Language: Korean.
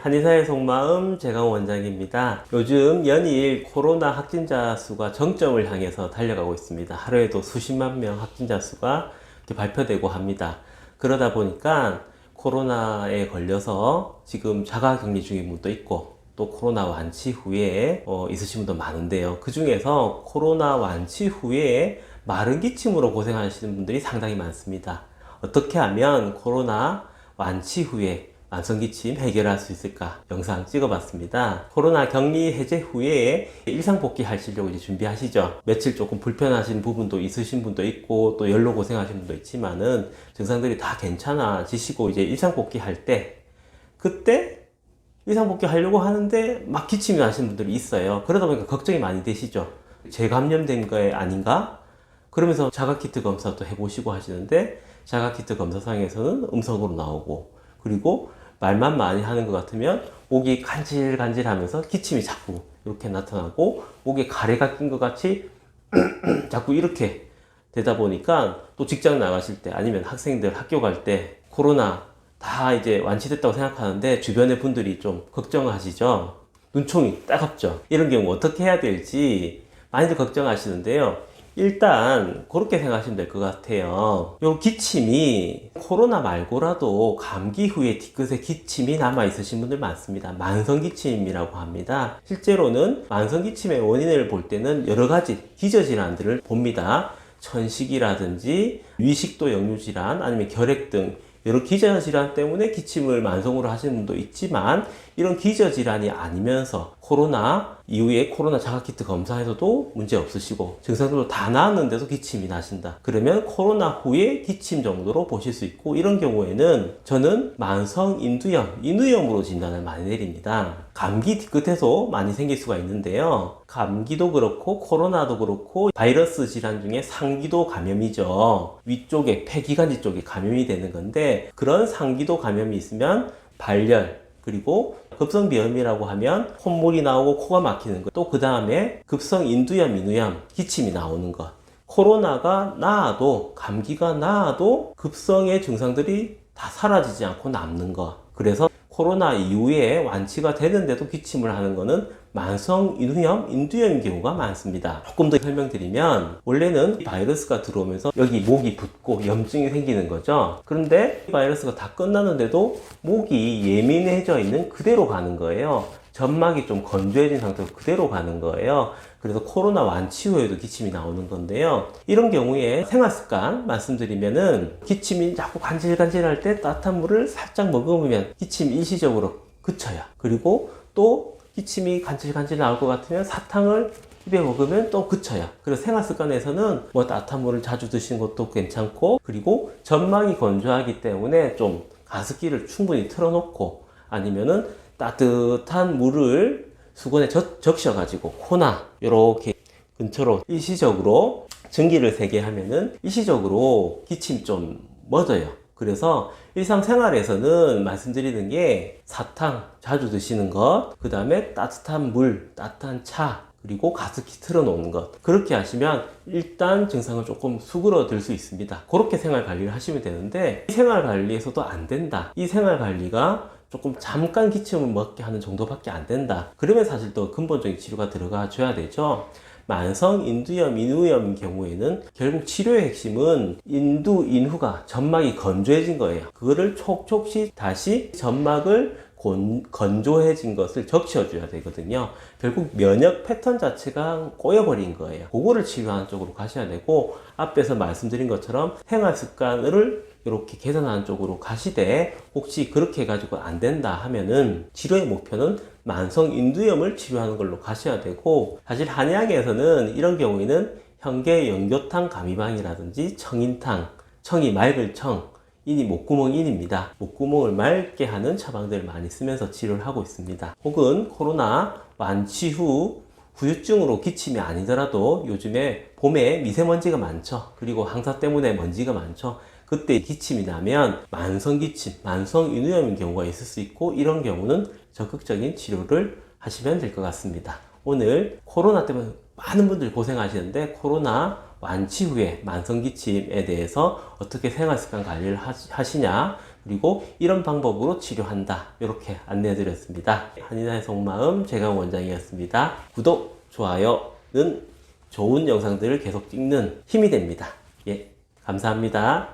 한의사의 속마음 제강 원장입니다. 요즘 연일 코로나 확진자 수가 정점을 향해서 달려가고 있습니다. 하루에도 수십만 명 확진자 수가 발표되고 합니다. 그러다 보니까 코로나에 걸려서 지금 자가격리 중인 분도 있고 또 코로나 완치 후에 있으신 분도 많은데요. 그 중에서 코로나 완치 후에 마른 기침으로 고생하시는 분들이 상당히 많습니다. 어떻게 하면 코로나 완치 후에 만성기침 해결할 수 있을까 영상 찍어봤습니다. 코로나 격리 해제 후에 일상복귀 하시려고 이제 준비하시죠. 며칠 조금 불편하신 부분도 있으신 분도 있고 또 열로 고생하신 분도 있지만은 증상들이 다 괜찮아지시고 이제 일상복귀 할 때 그때 일상복귀 하려고 하는데 막 기침이 나시는 분들이 있어요. 그러다 보니까 걱정이 많이 되시죠. 재감염된 거에 아닌가? 그러면서 자가키트 검사도 해보시고 하시는데 자가키트 검사상에서는 음성으로 나오고 그리고 말만 많이 하는 것 같으면 목이 간질간질 하면서 기침이 자꾸 이렇게 나타나고 목에 가래가 낀 것 같이 자꾸 이렇게 되다 보니까 또 직장 나가실 때 아니면 학생들 학교 갈 때 코로나 다 이제 완치됐다고 생각하는데 주변의 분들이 좀 걱정하시죠. 눈총이 따갑죠. 이런 경우 어떻게 해야 될지 많이들 걱정하시는데요. 일단 그렇게 생각하시면 될 것 같아요. 요 기침이 코로나 말고라도 감기 후에 뒤끝에 기침이 남아 있으신 분들 많습니다. 만성기침이라고 합니다. 실제로는 만성기침의 원인을 볼 때는 여러 가지 기저질환들을 봅니다. 천식이라든지 위식도 역류질환 아니면 결핵 등 여러 기저질환 때문에 기침을 만성으로 하시는 분도 있지만 이런 기저질환이 아니면서 코로나 이후에 코로나 자가키트 검사에서도 문제 없으시고 증상들도 다 나았는데도 기침이 나신다. 그러면 코로나 후에 기침 정도로 보실 수 있고 이런 경우에는 저는 만성 인두염으로 진단을 많이 내립니다. 감기 뒤끝에서 많이 생길 수가 있는데요. 감기도 그렇고 코로나도 그렇고 바이러스 질환 중에 상기도 감염이죠. 위쪽에 폐기관지 쪽에 감염이 되는 건데 그런 상기도 감염이 있으면 발열 그리고 급성비염이라고 하면 콧물이 나오고 코가 막히는 것 또 그 다음에 급성인두염, 인후염, 기침이 나오는 것 코로나가 나아도 감기가 나아도 급성의 증상들이 다 사라지지 않고 남는 것 그래서 코로나 이후에 완치가 되는데도 기침을 하는 것은 만성 인후염, 인두염인 경우가 많습니다. 조금 더 설명드리면 원래는 바이러스가 들어오면서 여기 목이 붓고 염증이 생기는 거죠. 그런데 바이러스가 다 끝나는데도 목이 예민해져 있는 그대로 가는 거예요. 점막이 좀 건조해진 상태로 그대로 가는 거예요. 그래서 코로나 완치 후에도 기침이 나오는 건데요. 이런 경우에 생활습관 말씀드리면은 기침이 자꾸 간질간질할 때 따뜻한 물을 살짝 머금으면 기침이 일시적으로 그쳐요. 그리고 또 기침이 간질간질 나올 것 같으면 사탕을 입에 먹으면 또 그쳐요. 그래서 생활습관에서는 뭐 따뜻한 물을 자주 드시는 것도 괜찮고 그리고 점막이 건조하기 때문에 좀 가습기를 충분히 틀어놓고 아니면은 따뜻한 물을 수건에 적셔가지고 코나 이렇게 근처로 일시적으로 전기를 세게 하면은 일시적으로 기침이 좀 멎어요. 그래서 일상생활에서는 말씀드리는 게 사탕 자주 드시는 것, 그 다음에 따뜻한 물, 따뜻한 차, 그리고 가습기 틀어놓는 것 그렇게 하시면 일단 증상을 조금 수그러들 수 있습니다. 그렇게 생활관리를 하시면 되는데 이 생활관리에서도 안 된다. 이 생활관리가 조금 잠깐 기침을 먹게 하는 정도밖에 안 된다. 그러면 사실 또 근본적인 치료가 들어가 줘야 되죠. 만성 인두염, 인후염인 경우에는 결국 치료의 핵심은 인후가 점막이 건조해진 거예요. 그거를 촉촉시 다시 점막을 건조해진 것을 적셔줘야 되거든요. 결국 면역 패턴 자체가 꼬여버린 거예요. 그거를 치료하는 쪽으로 가셔야 되고 앞에서 말씀드린 것처럼 생활 습관을 이렇게 개선하는 쪽으로 가시되 혹시 그렇게 해가지고 안 된다 하면은 치료의 목표는 만성 인두염을 치료하는 걸로 가셔야 되고 사실 한의학에서는 이런 경우에는 현계 연교탕 가미방이라든지 청인탕, 청이 맑을 청, 인이 목구멍 인입니다. 목구멍을 맑게 하는 처방들을 많이 쓰면서 치료를 하고 있습니다. 혹은 코로나 완치 후 후유증으로 기침이 아니더라도 요즘에 봄에 미세먼지가 많죠. 그리고 황사 때문에 먼지가 많죠. 그때 기침이 나면 만성기침, 만성인후염인 경우가 있을 수 있고 이런 경우는 적극적인 치료를 하시면 될 것 같습니다. 오늘 코로나 때문에 많은 분들이 고생하시는데 코로나 완치 후에 만성기침에 대해서 어떻게 생활습관 관리를 하시냐 그리고 이런 방법으로 치료한다. 이렇게 안내해드렸습니다. 한의사의 속마음 최강원 원장이었습니다. 구독, 좋아요는 좋은 영상들을 계속 찍는 힘이 됩니다. 예, 감사합니다.